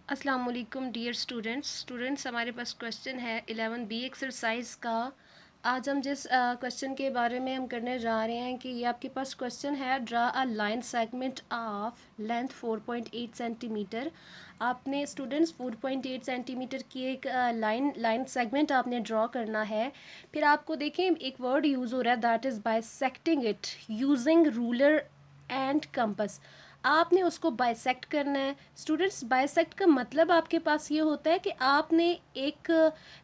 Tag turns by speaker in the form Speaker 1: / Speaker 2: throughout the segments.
Speaker 1: अस्सलाम वालेकुम dear students हमारे पास क्वेश्चन है 11B एक्सरसाइज का। आज हम जिस क्वेश्चन के बारे में हम करने जा रहे हैं कि ये आपके पास क्वेश्चन है, draw a line segment of length 4.8 centimetre. आपने स्टूडेंट्स 4.8 सेंटीमीटर की एक लाइन सेगमेंट आपने ड्रॉ करना है। फिर आपको देखें एक वर्ड यूज़ हो रहा है, that is bisecting it using ruler and compass. आपने उसको बाइसेक्ट करना है। स्टूडेंट्स, बाइसेक्ट का मतलब आपके पास ये होता है कि आपने एक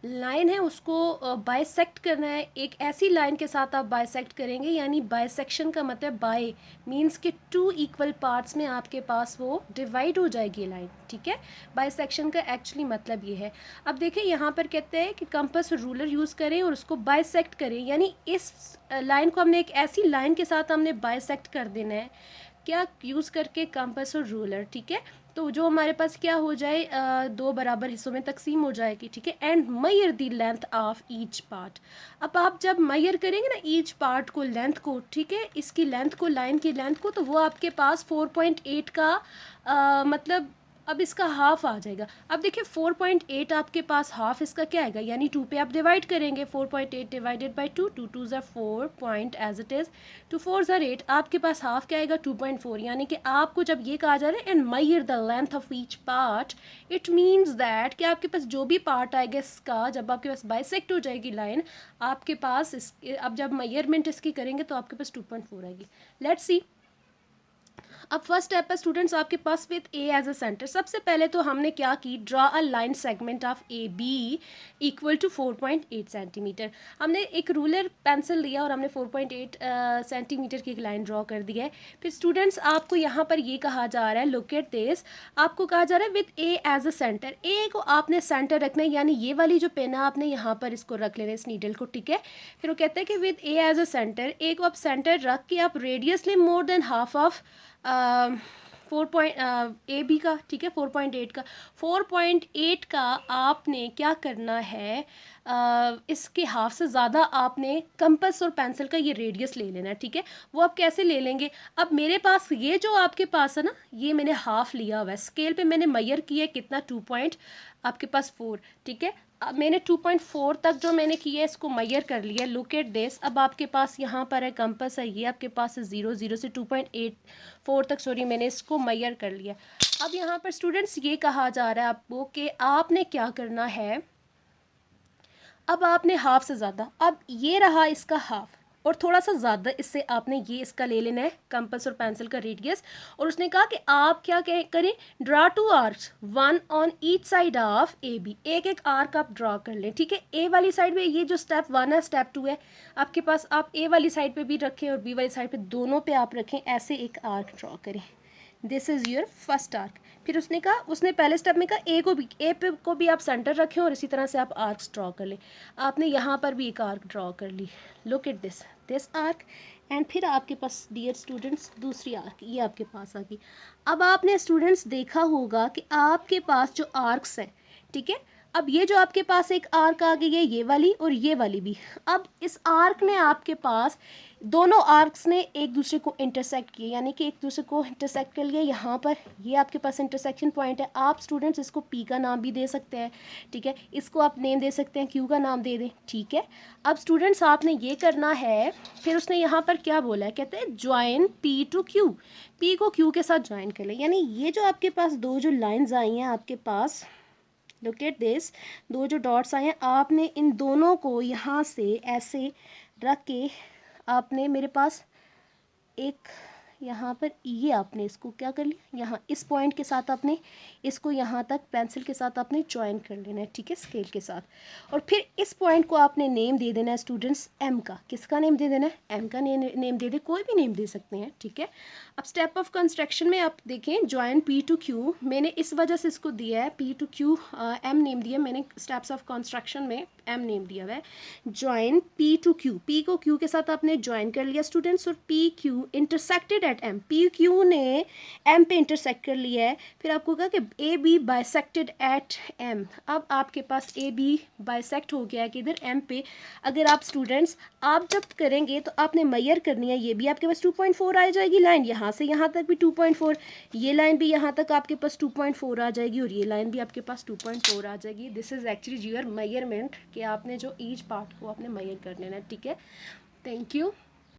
Speaker 1: लाइन है उसको बाइसेक्ट करना है। एक ऐसी लाइन के साथ आप बाइसेक्ट करेंगे, यानी बाइसेक्शन का मतलब बाय मींस कि टू इक्वल पार्ट्स में आपके पास वो डिवाइड हो जाएगी लाइन। ठीक है, बाइसेक्शन का एक्चुअली मतलब ये है। अब देखिए यहाँ पर कहते हैं कि कंपास और रूलर यूज़ करें और उसको बाइसेक्ट करें, यानी इस लाइन को हमने एक ऐसी लाइन के साथ हमने बाइसेक्ट कर देना है। क्या यूज़ करके कंपास और रूलर। ठीक है, तो जो हमारे पास क्या हो जाए, दो बराबर हिस्सों में तकसीम हो जाएगी। ठीक है, and measure the length of each part. अब आप जब मयर करेंगे ना ईच पार्ट को, लेंथ को, ठीक है, इसकी लेंथ को, लाइन की लेंथ को, तो वो आपके पास 4.8 का मतलब अब इसका हाफ आ जाएगा। अब देखिए 4.8 आपके पास हाफ इसका क्या आएगा, यानी 2 पे आप डिवाइड करेंगे। 4.8 डिवाइडेड बाई 2, 2 2 ज़ा 4 पॉइंट एज इट इज़, 2 4 ज़ा 8। आपके पास हाफ क्या आएगा, 2.4। यानी कि आपको जब ये कहा जा रहा है and Mayar the length of each part, it means that कि आपके पास जो भी पार्ट आएगा इसका, जब आपके पास बाइसेक्ट हो जाएगी लाइन, आपके पास इस अब जब मेजरमेंट इसकी करेंगे तो आपके पास 2.4 आएगी। Let's see. अब फर्स्ट स्टेप है स्टूडेंट्स आपके पास with A as a centre. सबसे पहले तो हमने क्या की, draw a line segment of A B equal to 4.8 centimetre. हमने एक रूलर पेंसिल लिया और हमने 4.8 सेंटीमीटर की एक लाइन ड्रॉ कर दी है। फिर स्टूडेंट्स आपको यहाँ पर ये कहा जा रहा है, लुक एट दिस, आपको कहा जा रहा है with A as a centre. A को आपने सेंटर रखना है, यानी ये वाली जो पेन है आपने यहाँ पर इसको रख लेना है, इस नीडल को। ठीक है, फिर वो कहते हैं कि with A as a centre, A को आप सेंटर रख के आप radially more than half of 4 B का। ठीक है, 4.8 का, 4.8 का आपने क्या करना है, इसके हाफ से ज़्यादा आपने कंपास और पेंसिल का ये रेडियस ले लेना है। ठीक है, वो आप कैसे ले लेंगे। अब मेरे पास ये जो आपके पास है ना, ये मैंने हाफ लिया हुआ है, स्केल पे मैंने मेजर किया है कितना, 2 पॉइंट आपके पास 4। ठीक है, अब मैंने 2.4 तक जो मैंने किया है इसको मेजर कर लिया। लुक एट दिस, अब आपके पास यहाँ पर है कंपास है, ये आपके पास है 0 0 से 2.84 तक, सॉरी, मैंने इसको मेजर कर लिया। अब यहाँ पर स्टूडेंट्स ये कहा जा रहा है आपको कि आपने क्या करना है, अब आपने हाफ से ज़्यादा, अब ये रहा इसका हाफ और थोड़ा सा ज़्यादा इससे आपने ये इसका ले लेना है कंपास और पेंसिल का रेडियस। और उसने कहा कि आप क्या करें, draw 2 arcs, 1 on each side of A B. एक एक आर्क आप ड्रा कर लें। ठीक है, ए वाली साइड पे ये जो स्टेप 1 है, स्टेप 2 है आपके पास, आप ए वाली साइड पे भी रखें और बी वाली साइड पे, दोनों पे आप रखें, ऐसे एक आर्क ड्रा करें। This is your first arc. फिर उसने कहा, उसने पहले स्टेप में कहा ए को भी, ए पे को भी आप सेंटर रखें और इसी तरह से आप आर्क्स ड्रॉ कर लें। आपने यहाँ पर भी एक आर्क ड्रॉ कर ली। Look at this arc. And फिर आपके पास डियर स्टूडेंट्स दूसरी आर्क ये आपके पास आ गई। अब आपने स्टूडेंट्स देखा होगा कि आपके पास जो आर्क्स हैं, ठीक है, अब ये जो आपके पास एक आर्क आ गई है, ये वाली और ये वाली भी। अब इस आर्क ने आपके पास, दोनों आर्क्स ने एक दूसरे को इंटरसेक्ट किया, यानी कि एक दूसरे को इंटरसेक्ट कर लिया। यहाँ पर ये आपके पास इंटरसेक्शन पॉइंट है। आप स्टूडेंट्स इसको पी का नाम भी दे सकते हैं। ठीक है, इसको आप नेम दे सकते हैं, क्यू का नाम दे दें। ठीक है, अब स्टूडेंट्स आपने ये करना है। फिर उसने यहाँ पर क्या बोला है, कहते हैं join P to Q, P को क्यू के साथ ज्वाइन कर ले। यानी ये जो आपके पास दो जो लाइन्स आई हैं आपके पास, लुक एट दिस, दो जो डॉट्स आए हैं, आपने इन दोनों को यहाँ से ऐसे रख के, आपने मेरे पास एक यहाँ पर ये आपने इसको क्या कर लिया, यहाँ इस पॉइंट के साथ आपने इसको यहाँ तक पेंसिल के साथ आपने ज्वाइन कर लेना है। ठीक है, स्केल के साथ। और फिर इस पॉइंट को आपने नेम दे देना है स्टूडेंट्स एम का। किसका नेम दे देना है, एम का नेम दे दे, कोई भी नेम दे सकते हैं। ठीक है, अब स्टेप ऑफ कंस्ट्रक्शन में आप देखें, ज्वाइन पी टू क्यू, मैंने इस वजह से इसको दिया है P to Q, M name दिया मैंने, स्टेप्स ऑफ कंस्ट्रक्शन में एम नेम दिया हुआ है। Join P to Q, P को क्यू के साथ आपने ज्वाइन कर लिया स्टूडेंट्स, और P Q intersected at M, P Q ने एम पे इंटरसेक्ट कर लिया है, फिर आपको कहा कि A B bisected at M. अब आपके पास ए बी बाइसेक्ट हो गया है कि इधर एम पे। अगर आप स्टूडेंट्स आप जब करेंगे तो आपने मैयर करनी है, ये भी आपके पास 2.4 आ जाएगी लाइन, यहाँ से यहाँ तक भी 2.4, ये लाइन भी यहाँ तक आपके पास 2.4 आ जाएगी, और ये लाइन भी आपके पास 2.4 आ जाएगी। This is actually your measurement कि आपने जो ईच पार्ट को आपने मैयर कर लेना है, ठीक है। Thank you.